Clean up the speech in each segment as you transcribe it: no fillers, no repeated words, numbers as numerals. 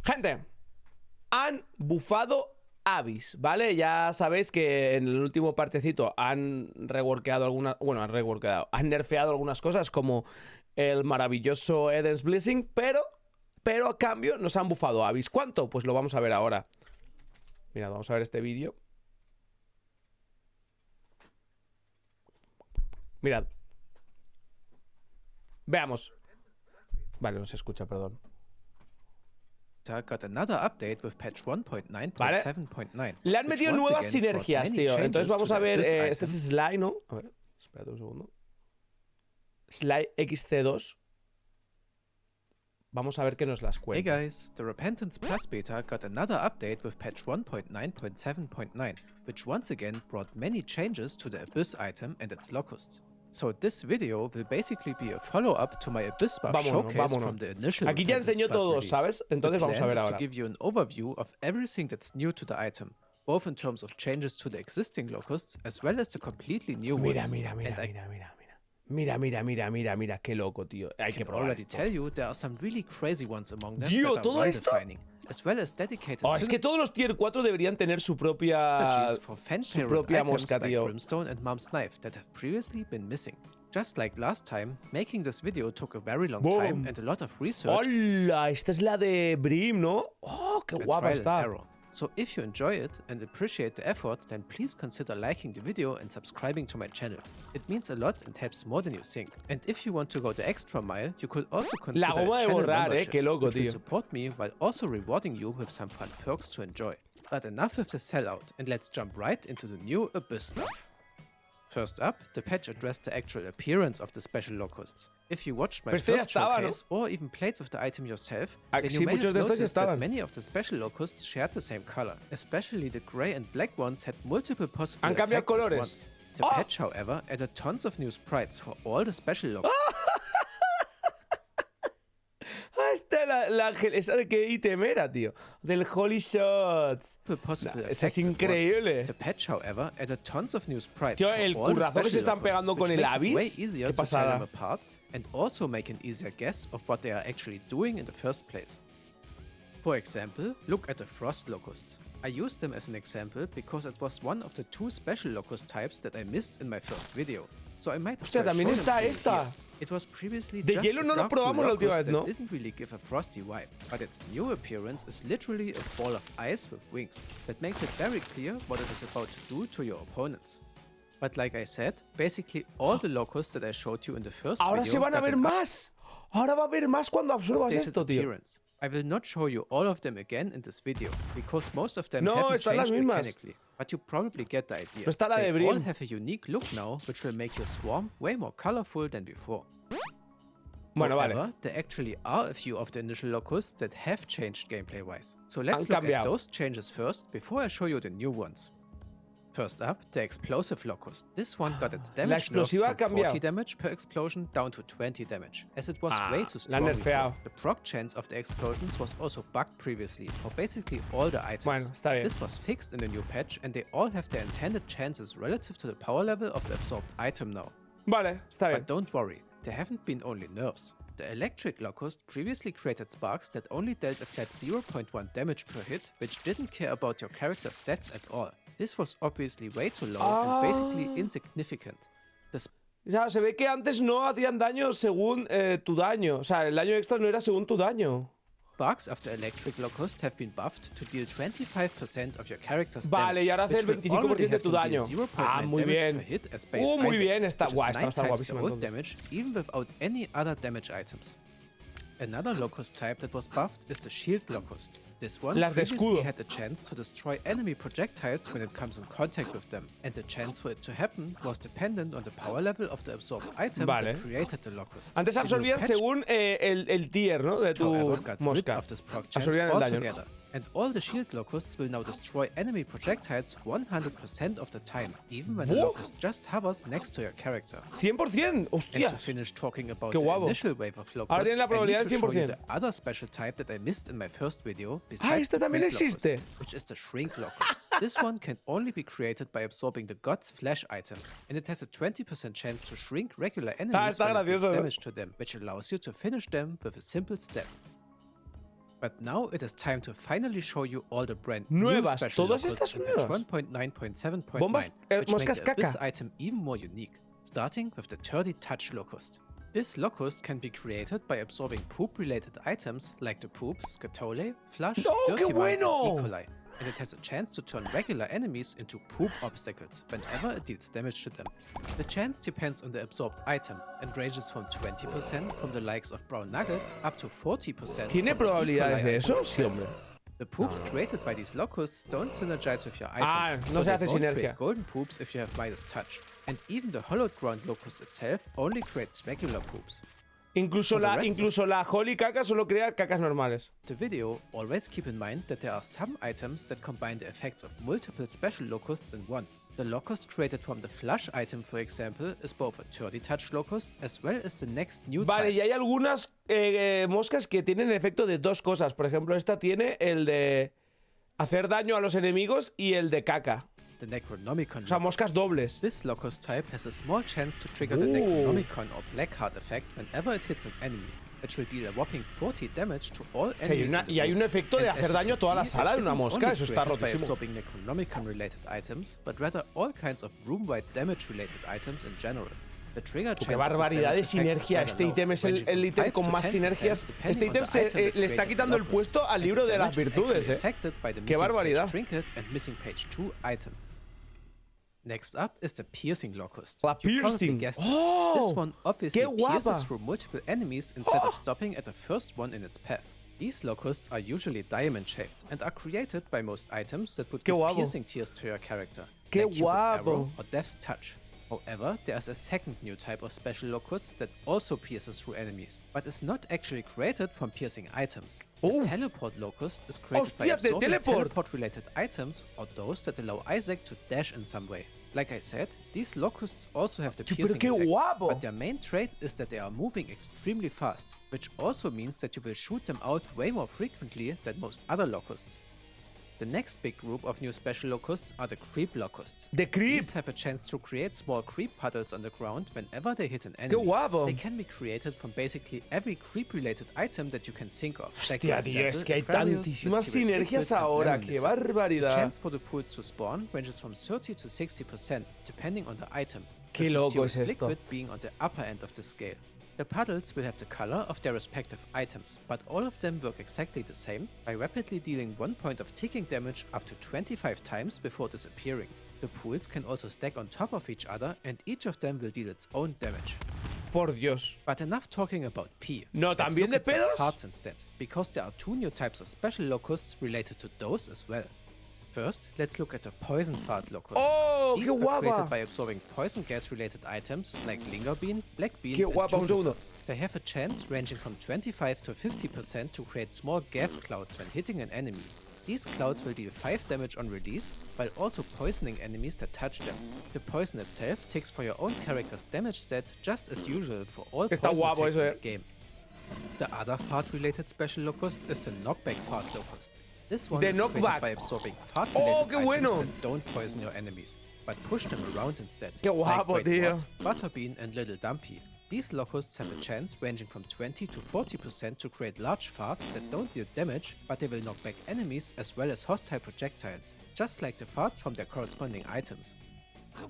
Gente, han bufado Abyss, ¿vale? Ya sabéis que en el último partecito han reworkeado algunas... Bueno, han nerfeado algunas cosas como el maravilloso Eden's Blessing, pero a cambio nos han bufado Abyss. ¿Cuánto? Pues lo vamos a ver ahora. Mirad, vamos a ver este vídeo. Mirad. Veamos. Vale, no se escucha, perdón. Got another update with patch 1.9.7.9. Le han metido nuevas sinergias, tío. Entonces vamos a ver. Este es Sly, ¿no? A ver, espérate un segundo. Sly XC2. Vamos a ver qué nos las cuenta. Hey guys, the Repentance Plus beta got another update with patch 1.9.7.9, which once again brought many changes to the Abyss item and its locusts. So this video will basically be a follow-up to my Abyss buff showcase from the initial Aquí ya enseñó todo, ¿sabes? Entonces vamos a ver ahora. To give you an overview of everything that's new to the item, both in terms of changes to the existing locusts as well as the completely new ones. Mira, qué loco, tío. Hay que probar esto. Tell you there are some really crazy ones among them Tío, that are todo esto. As well as dedicated Es que todos los tier 4 deberían tener su propia mosca, like tío. Brimstone and Mom's Knife that have previously been missing. Just like last time, making this video took a very long time and a lot of research. ¡Hola! Esta es la de Brim, ¿no? ¡Oh, qué guapa está! So if you enjoy it and appreciate the effort, then please consider liking the video and subscribing to my channel. It means a lot and helps more than you think. And if you want to go the extra mile, you could also consider La goma de borrar, qué loco, which will tío. support me while also rewarding you with some fun perks to enjoy. But enough with the sellout, and let's jump right into the new Abyss stuff. First up, the patch addressed the actual appearance of the special locusts. If you watched my first showcase, or even played with the item yourself, then you may have noticed that many of the special locusts shared the same color. Especially the grey and black ones had multiple possible effects at once. The patch, however, added tons of new sprites for all the special locusts. Esa de qué ítem era, tío. Del Holy Shots. Esa es increíble. The patch, however, added tons of new sprites. Tío, el currazo que se están pegando con el Abyss. Qué pasada. And also make an easier guess of what they are actually doing in the first place. For example, look at the Frost Locusts. I used them as an example because it was one of the two special locust types that I missed in my first video. So I might Hostia, también está esta. It was previously de just hielo no lo probamos la última vez, ¿no? Didn't really give a frosty vibe, but its new appearance is literally a ball of ice with wings that makes it very clear what it is about to do to your opponents. But like I said, basically all the locusts that I showed you in the first Ahora video... se van a ver más. Ahora va a haber más cuando absorbas esto, tío. I will not show you all of them again in this video, because most of them no, haven't changed mismas. mechanically. But you probably get the idea. No está la de Brim. They all have a unique look now, which will make your swarm way more colorful than before. Bueno, However, there actually are a few of the initial locusts that have changed gameplay-wise. So let's look at those changes first, before I show you the new ones. First up, the explosive locust. This one got its damage nerfed from 40 damage per explosion down to 20 damage, as it was way too strong before. The proc chance of the explosions was also bugged previously for basically all the items. This was fixed in the new patch, and they all have their intended chances relative to the power level of the absorbed item now. Vale, está bien. But don't worry, there haven't been only nerfs. The electric locust previously created sparks that only dealt a flat 0.1 damage per hit, which didn't care about your character's stats at all. This was obviously way too low and basically insignificant. Ya, se ve que antes no hacían daño según tu daño. O sea, el daño extra no era según tu daño. Sparks of the electric locust have been buffed to deal 25% of your character's damage. Vale, y ahora hace el 25% de tu daño. Muy bien. Muy bien. Está guapísimo. Damage, even without any other damage items. Another locust type that was buffed is the shield locust. This one previously had the chance to destroy enemy projectiles when it comes in contact with them, and the chance for it to happen was dependent on the power level of the absorbed item that created the locust. Antes absorbían según el tier, ¿no? De tu mosca. Absorbían el daño. And all the shield locusts will now destroy enemy projectiles 100% of the time, even when the locust just hovers next to your character. 100%, hostias. And to finish talking about the initial wave of locusts, I need to show you the other special type that I missed in my first video, besides the también existe. Locust, which is the shrink locust. This one can only be created by absorbing the God's Flesh item, and it has a 20% chance to shrink regular enemies when it deals damage to them, which allows you to finish them with a simple step. But now it is time to finally show you all the brand Nuevas, new special todas locusts estas in nuevas. patch 1.9.7.9, Bombas, which moscas make this caca. item even more unique, starting with the Turdy Touch locust. This locust can be created by absorbing poop-related items like the poop, scatole, flush, ¡No, dirty qué mice, bueno! and E. coli, and it has a chance to turn regular enemies into poop obstacles whenever it deals damage to them. The chance depends on the absorbed item and ranges from 20% from the likes of brown nugget up to 40% ¿Tiene from the E. probabilidades coli de item eso? Sí, itself. hombre. The poops created by these locusts don't synergize with your items, no so se they hace don't sinergia. create golden poops if you have Midas Touch, and even the hollowed ground locust itself only creates regular poops. Incluso la Holy Caca solo crea cacas normales. The video, always keep in mind that there are some items that combine the effects of multiple special locusts in one. The locust created from the flush item, for example, is both a Turdy Touch locust as well as the next new Vale, type. y hay algunas moscas que tienen el efecto de dos cosas. Por ejemplo, esta tiene el de hacer daño a los enemigos y el de caca. The Necronomicon O sea, moscas dobles. This locust type has a small chance to trigger the Necronomicon or Blackheart effect whenever it hits an enemy, which will deal a whopping 40 damage to all O sea, enemies. y hay un efecto de hacer daño a toda la sala de una mosca. Eso está rotísimo. Absorbing Necronomicon related items, but rather all kinds of room-wide damage related items in general. The trigger ¡Qué barbaridad de sinergia! Este ítem es el ítem con más sinergias. Este ítem le está quitando el puesto al libro de las virtudes, ¡Qué barbaridad! Next up is the piercing locust. La piercing. This ¡Oh! one obviously ¡Qué guapa! pierces through multiple enemies instead of stopping at the first one in its path. These locusts are usually diamond-shaped and are created by most items that would give piercing tears to your character, ¡Qué like Cupid's arrow guapo! or Death's Touch. However, there is a second new type of special locust that also pierces through enemies, but is not actually created from piercing items. The teleport locust is created by absorbing teleport-related items or those that allow Isaac to dash in some way. Like I said, these locusts also have the piercing effect, but their main trait is that they are moving extremely fast, which also means that you will shoot them out way more frequently than most other locusts. The next big group of new special locusts are the creep locusts. The creep! These have a chance to create small creep puddles on the ground whenever they hit an ¡Qué enemy. guapo! They can be created from basically every creep-related item that you can think of. Hostia, tío, es que hay tantísimas sinergias ahora. ¡Qué The barbaridad! chance for the pools to spawn ranges from 30 to 60%, depending on the item. ¡Qué with loco es Mysterious esto! Liquid being on the upper end of the scale. The puddles will have the color of their respective items, but all of them work exactly the same by rapidly dealing 1 point of ticking damage up to 25 times before disappearing. The pools can also stack on top of each other and each of them will deal its own damage. Por Dios. But enough talking about P. No, Let's ¿también look de at some pedos? farts instead, because there are two new types of special locusts related to those as well. First, let's look at the poison fart locust. ¡Oh, These qué are guapa! created by absorbing poison gas related items like linger bean, black bean, ¡Qué and guapa! Un segundo. jujutsu. They have a chance ranging from 25 to 50% to create small gas clouds when hitting an enemy. These clouds will deal 5 damage on release, while also poisoning enemies that touch them. The poison itself ticks for your own character's damage stat just as usual for all Está poison guapo effects eso, in the game. The other fart-related special locust is the knockback fart locust. This one is created by absorbing fart-related items that don't poison your enemies, but push them around instead. ¡Qué guapo, like tío! Butterbean and Little Dumpy. These locusts have a chance ranging from 20 to 40% to create large farts that don't deal damage, but they will knock back enemies as well as hostile projectiles, just like the farts from their corresponding items.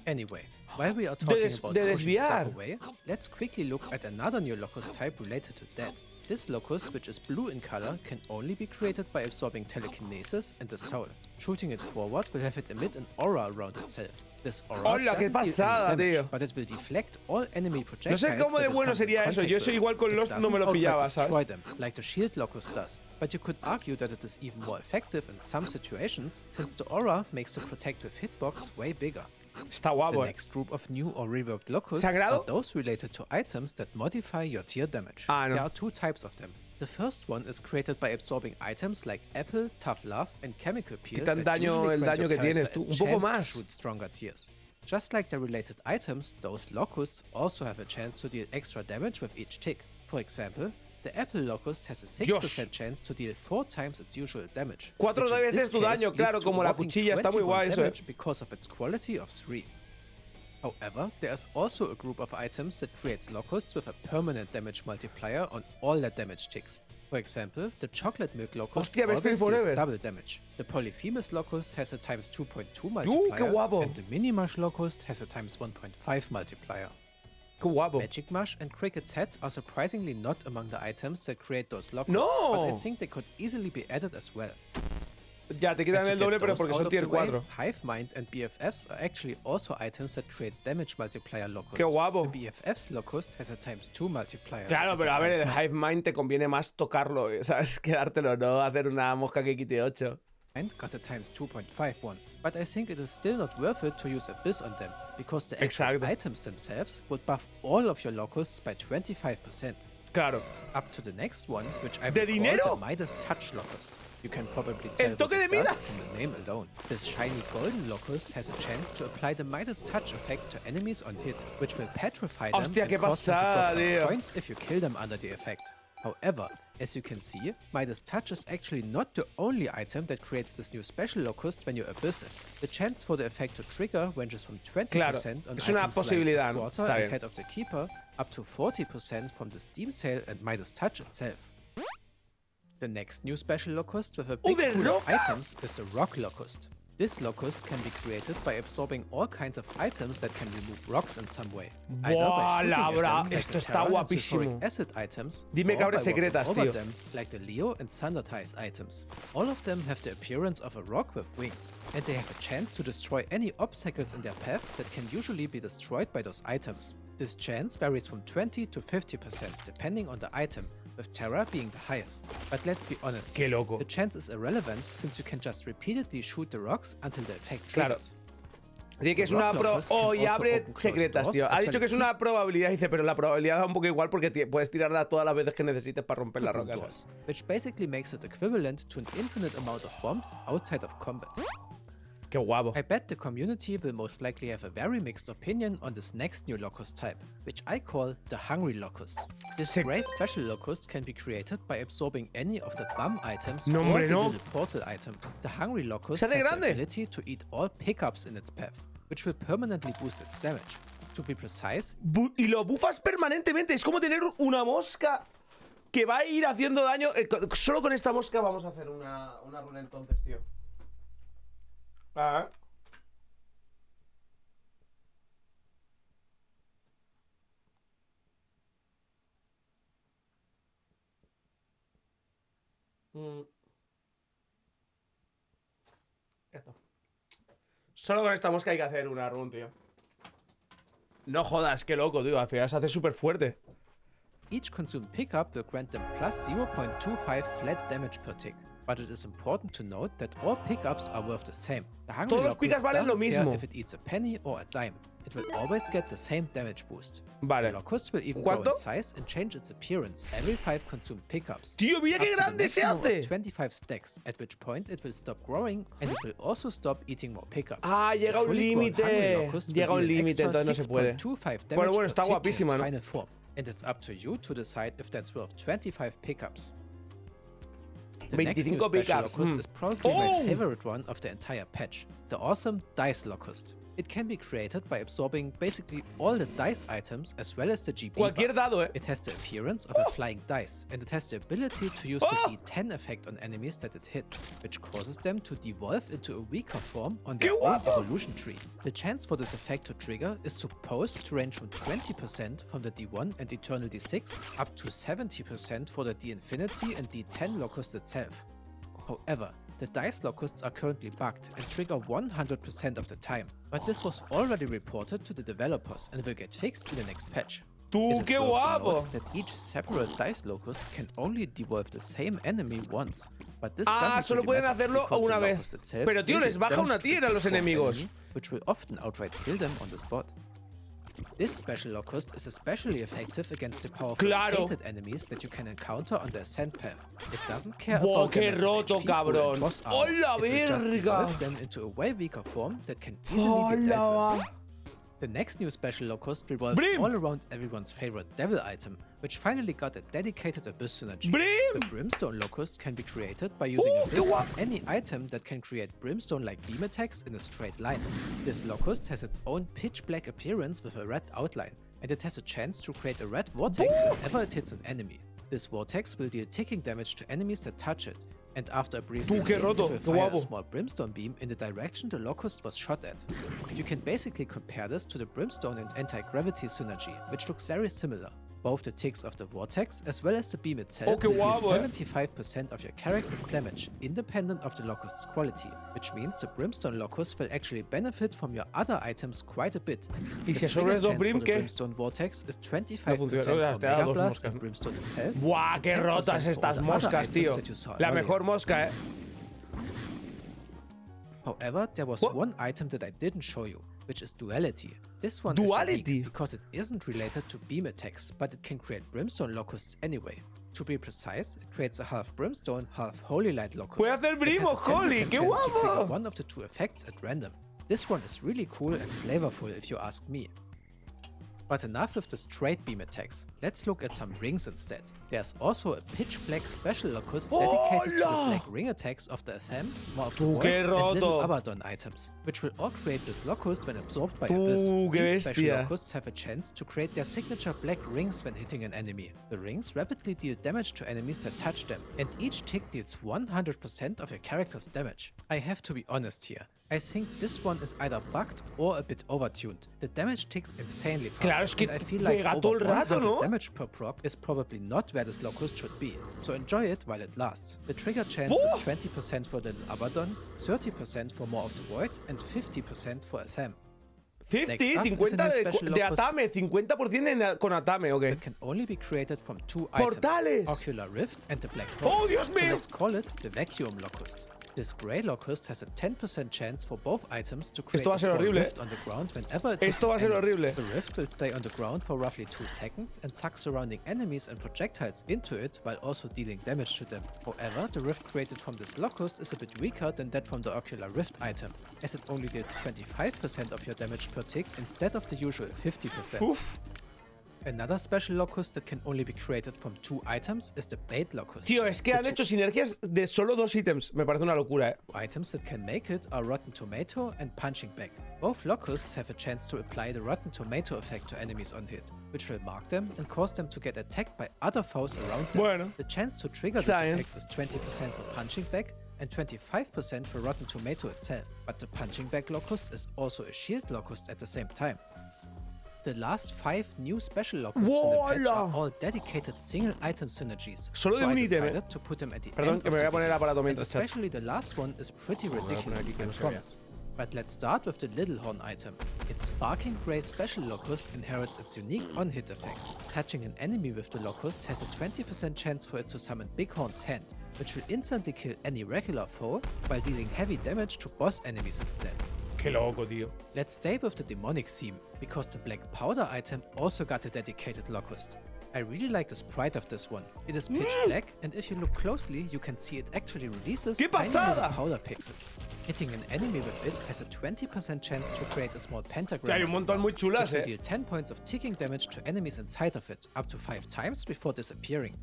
Anyway, while we are talking about pushing stuff away, let's quickly look at another new locust type related to that. This locust, which is blue in color, can only be created by absorbing telekinesis and the soul. Shooting it forward will have it emit an aura around itself. This aura ¡Hola, qué pasada, tío! but it will deflect all enemy No projectiles. sé cómo de bueno sería eso. Yo soy igual con los no me lo pillaba, ¿sabes? Them, like the shield locust does. But you could argue that it is even more effective in some situations, since the aura makes the protective hitbox way bigger. Está guapo. The next group of new or reworked locusts ¿Sagrado? are those related to items that modify your tier damage. No. There are two types of them. The first one is created by absorbing items like apple, tough love, and chemical peel that daño, el grant daño your que tienes character tú. a Un poco chance más. to shoot stronger tiers. Just like the related items, those locusts also have a chance to deal extra damage with each tick. For example, the apple locust has a 6% chance to deal 4 times its usual damage. 4 veces tu daño, claro, como la cuchilla. Está muy guay eso, because of its quality of 3. However, there is also a group of items that creates locusts with a permanent damage multiplier on all their damage ticks. For example, the chocolate milk locust Hostia, Best Friend always deals Forever. double damage. The polyphemus locust has a times 2.2 qué multiplier, guapo. and the mini mush locust has a times 1.5 multiplier. Qué guapo. Magic mush and cricket's head are surprisingly not among the items that create those locusts, No! but I think they could easily be added as well. Ya, te quitan And to el doble, get pero those porque out son of tier the way, 4. Hive Mind and BFFs are actually also items that create damage multiplier locusts. Qué guapo. The BFF's locust has a times 2 multiplier. Claro, and pero the a ver, el Hive Hive Mind te conviene más tocarlo, ¿sabes? Quedártelo, no hacer una mosca que quite 8. Mind got a times 2.5 one, but I think it is still not worth it to use Abyss on them, because the actual Exacto. items themselves would buff all of your locusts by 25%. Claro. Up to the next one, which I ¿De would call dinero? the Midas Touch locust. You can probably tell El toque what it de does Midas. from the name alone. This shiny golden locust has a chance to apply the Midas Touch effect to enemies on hit, which will petrify them Hostia, and qué cause them to drop pasada, some tío. points if you kill them under the effect. However, as you can see, Midas Touch is actually not the only item that creates this new special locust when you abyss it. The chance for the effect to trigger ranges from 20% Claro, on es una items posibilidad, like ¿no? Water Está and bien. Head of the Keeper, up to 40% from the Steam Sale and Midas Touch itself. The next new special locust with a big de pool of roca! items is the Rock Locust. This locust can be created by absorbing all kinds of items that can remove rocks in some way. Either by Buah, shooting la at bra, them like esto the está Terra and guapísimo. sulfuric acid items, Dime or cabras by walking secretas, over tío. them like the Leo and Thundertice items. All of them have the appearance of a rock with wings, and they have a chance to destroy any obstacles in their path that can usually be destroyed by those items. This chance varies from 20 to 50% depending on the item, with Terra being the highest. But let's be honest, Qué loco. the chance is irrelevant since you can just repeatedly shoot the rocks until the effect Claro. triggers. Dice que es una pro... Oh, y abre secretas, tío. Ha dicho que es una probabilidad, dice, pero la probabilidad da un poco igual porque puedes tirarla todas las veces que necesites para romper las rocas. Doors, which basically makes it equivalent to an infinite amount of bombs outside of combat. Qué guapo. I bet the community will most likely have a very mixed opinion on this next new locust type, which I call the Hungry Locust. This Sick. grey special locust can be created by absorbing any of the bum items No, or hombre, the no. little portal item. The Hungry Locust Se has hace the grande. ability to eat all pickups in its path, which will permanently boost its damage. To be precise, Y lo bufas permanentemente. Es como tener una mosca que va a ir haciendo daño. Solo con esta mosca vamos a hacer una runa entonces, tío. Ah. Esto. Solo con esta mosca hay que hacer una run, tío. No jodas, qué loco, tío. Al final se hace súper fuerte. each consumed pickup will grant them plus 0.25 flat damage per tick. But it is important to note that all pickups are worth the same. The Hungry Todos los Locust pickups valen lo doesn't care mismo. if it eats a penny or a dime. It will always get the same damage boost. Vale. The Locust will even grow ¿Cuánto? in size and change its appearance every 5 consumed pickups. Tío, mira Up qué to the grande se maximum of hace. 25 stacks, at which point it will stop growing and it will also stop eating more pickups. Ah, llega The un fully grown Hungry límite. Locust will Llega un deal an límite, extra entonces no se puede. 6.25 Pero damage bueno, per está tick in guapísima, its ¿no? final form. And it's up to you to decide if that's worth 25 pickups. The next new 25 special pickups. locust is probably Oh! my favorite one of the entire patch, the awesome Dice Locust. It can be created by absorbing basically all the dice items as well as the GB Cualquier bar. dado, It has the appearance of a flying dice, and it has the ability to use Oh! the D10 effect on enemies that it hits, which causes them to devolve into a weaker form on their ¡Qué own guapo! evolution tree. The chance for this effect to trigger is supposed to range from 20% from the D1 and Eternal D6 up to 70% for the D-Infinity and D10 Locust itself. However, the Dice Locusts are currently bugged and trigger 100% of the time, but this was already reported to the developers and will get fixed in the next patch. Tú, It is qué worth to guapo. note that each separate Dice Locust can only devolve the same enemy once, but this Ah, doesn't solo really pueden matter hacerlo because the una vez. Locust itself Pero, tío, still les deals baja damage una to the tier a los default enemigos. enemy, which will often outright kill them on the spot. This special locust is especially effective against the powerful Claro. tainted enemies that you can encounter on the ascent path. It doesn't care Buah, about their qué massive roto, HP pool and cabrón. boss armor. ¡Hola, It will just verga! devolve them into a way weaker form that can easily be dealt ¡Hola! with. The next new special locust revolves Brim! all around everyone's favorite devil item, which finally got a dedicated Abyss synergy. Brim! The Brimstone locust can be created by using qué Abyss on guapo. any item that can create Brimstone-like beam attacks in a straight line. This locust has its own pitch black appearance with a red outline, and it has a chance to create a red vortex whenever it hits an enemy. This vortex will deal ticking damage to enemies that touch it, and after a brief qué delay, roto, it will qué fire a guapo. small brimstone beam in the direction the locust was shot at. You can basically compare this to the brimstone and anti-gravity synergy, which looks very similar. Both the ticks of the vortex as well as the beam itself qué will deal guapo, 75% of your character's damage, independent of the locust's quality, which means the brimstone locust will actually benefit from your other items quite a bit. Y The si sobre trigger dos chance brim, for the ¿qué? brimstone vortex is 25% No for funciona, te da Mega dos Blast moscas. and brimstone itself. Buah, and qué 10% rotas for estas all the other moscas, items tío. that you saw La earlier. mejor mosca, However, there was What? one item that I didn't show you, which is duality. This one Duality? is unique because it isn't related to beam attacks, but it can create brimstone locusts anyway. To be precise, it creates a half brimstone, half holy light locust. Puede hacer that has a brimos, 10% Holly, chance qué to guapo. trigger one of the two effects at random. This one is really cool and flavorful if you ask me. But enough with the straight beam attacks. Let's look at some rings instead. There's also a pitch black special locust dedicated to the Hola. black ring attacks of the Atham, more of the Tú, Void, qué and little roto. Abaddon items, which will all create this locust when absorbed by Tú, Abyss. qué These special bestia. locusts have a chance to create their signature black rings when hitting an enemy. The rings rapidly deal damage to enemies that touch them, and each tick deals 100% of your character's damage. I have to be honest here. I think this one is either bugged or a bit overtuned. The damage ticks insanely fast, Claro, es que and I feel like pega todo over el rato, 100 ¿no? damage per proc is probably not where this locust should be, so enjoy it while it lasts. The trigger chance Boah. is 20% for the Abaddon, 30% for more of the Void, and 50% for Atham. 50, Next up is a 50 new de special locust. Atame, 50% con Atame, ok. It can only be created from two Portales. items, Ocular Rift and the Black Hole. ¡Oh, Dios So mío! let's call it the Vacuum Locust. This grey locust has a 10% chance for both items to create Esto va a a ser small horrible, rift on the ground whenever it hits Esto va a an ser enemy. horrible. The rift will stay on the ground for roughly 2 seconds and suck surrounding enemies and projectiles into it while also dealing damage to them. However, the rift created from this locust is a bit weaker than that from the Ocular Rift item, as it only deals 25% of your damage per tick instead of the usual 50%. Uf. Another special locust that can only be created from 2 items is the Bait Locust. Tío, es que han hecho sinergias de solo 2 ítems. Me parece una locura, eh. Items that can make it are Rotten Tomato and Punching Bag. Both locusts have a chance to apply the Rotten Tomato effect to enemies on hit, which will mark them and cause them to get attacked by other foes around them. Bueno. The chance to trigger this Science. effect is 20% for Punching Bag and 25% for Rotten Tomato itself, but the Punching Bag locust is also a shield locust at the same time. The last 5 new special locusts in the patch are ¡Wola! all dedicated single item synergies. Solo de so un I ítem, decided to put them at the Perdón, end que of me voy the a poner video. aparato And mientras chat. especially the last one is pretty voy a poner ridiculous, aquí que I no se vea. promise. But let's start with the Little Horn item. Its Sparking Grey special locust inherits its unique on-hit effect. Touching an enemy with the locust has a 20% chance for it to summon Bighorn's Hand, which will instantly kill any regular foe while dealing heavy damage to boss enemies instead. Qué loco, tío. Let's stay with the demonic theme, because the Black Powder item also got a dedicated locust. I really like the sprite of this one. It is pitch black, and if you look closely, you can see it actually releases ¡Qué tiny little pasada! powder pixels. Hitting an enemy with it has a 20% chance to create a small pentagram. Que hay un on the montón muy ground, chulas, which will eh. deal 10 points of ticking damage to enemies inside of it, up to 5 times before disappearing.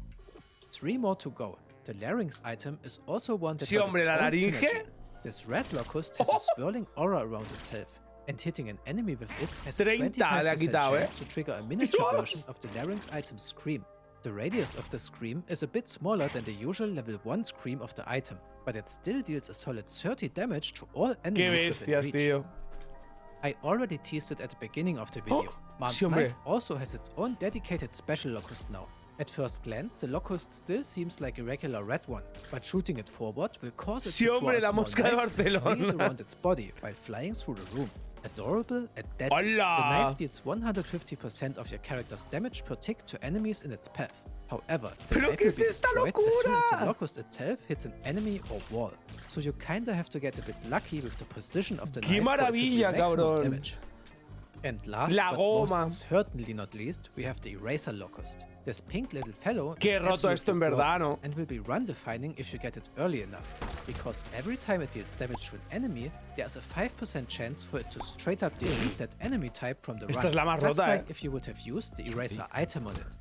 3 more to go. The Larynx item is also one that Sí, got hombre, its la own laringe. synergy. This red locust has a swirling aura around itself, and hitting an enemy with it has a 30 le ha 25% quitado, chance to trigger a miniature Dios. version of the Larynx item's scream. The radius of the scream is a bit smaller than the usual level 1 scream of the item, but it still deals a solid 30 damage to all Qué enemies within bestias, reach. tío. I already teased it at the beginning of the video. Marn's sí, hombre. Knife also has its own dedicated special locust now. At first glance, the locust still seems like a regular red one, but shooting it forward will cause it Sí, to draw hombre, a la small mosca de knife and swing it Barcelona. around its body while flying through the room. Adorable and deadly. Hola. The knife deals 150% of your character's damage per tick to enemies in its path. However, the ¿Pero knife qué will es be esta destroyed as soon as the locura? locust itself hits an enemy or wall. So you kinda have to get a bit lucky with the position of the ¡Qué knife for it to maravilla, deal maximum cabrón! damage. And last La but goma. most certainly not least, we have the Eraser Locust. This pink little fellow Qué is roto esto en absolutely verdad, broken ¿no? and will be run defining if you get it early enough. Because every time it deals damage to an enemy, there's a 5% chance for it to straight up delete that enemy type from the Esta run. es la más just rota, like eh. if you would have used the Eraser item on it.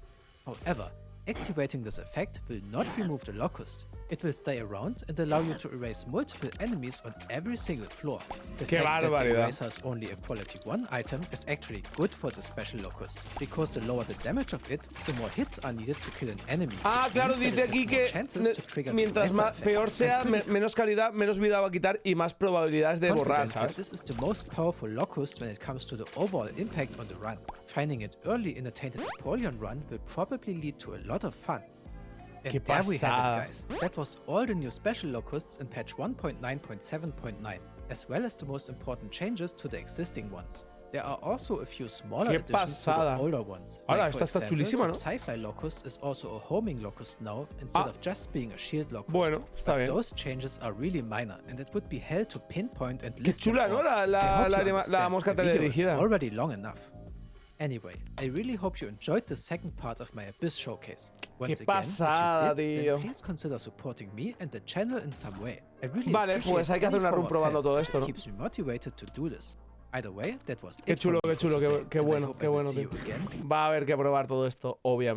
However, activating this effect will not remove the Locust. It will stay around and allow you to erase multiple enemies on every single floor. The Qué fact that the barbaridad. eraser has only a quality 1 item is actually good for the special locust, because the lower the damage of it, the more hits are needed to kill an enemy. Ah, claro, dice aquí que mientras peor sea, menos calidad, menos vida va a quitar y más probabilidades de borrar, ¿sabes? This is the most powerful locust when it comes to the overall impact on the run. Finding it early in a Tainted Napoleon run will probably lead to a lot of fun. And Qué there we have pasada. it, guys. That was all the new special locusts in patch 1.9.7.9, as well as the most important changes to the existing ones. There are also a few smaller Qué additions to pasada. the older ones. Hola, Like, for esta está example, chulísima, ¿no? the sci-fi locust is also a homing locust now, instead of just being a shield locust. Bueno, está But bien. those changes are really minor, and it would be hell to pinpoint and Qué list them chula, all. ¿no? La I hope you la understand. mosca The video is teledirigiida. already long enough. Anyway, I really hope you enjoyed the second part of my Abyss showcase. Once Qué again, pasada, if you did, tío. then please consider supporting me and the channel in some way. I really Vale, appreciate pues hay que hacer any una form run of probando help, todo as esto, it ¿no? keeps me motivated to do this. Either way, that was Qué it from chulo, me qué for chulo, today, qué and I bueno, hope qué I will bueno, see tío. you again. Va a haber que probar todo esto, obviamente.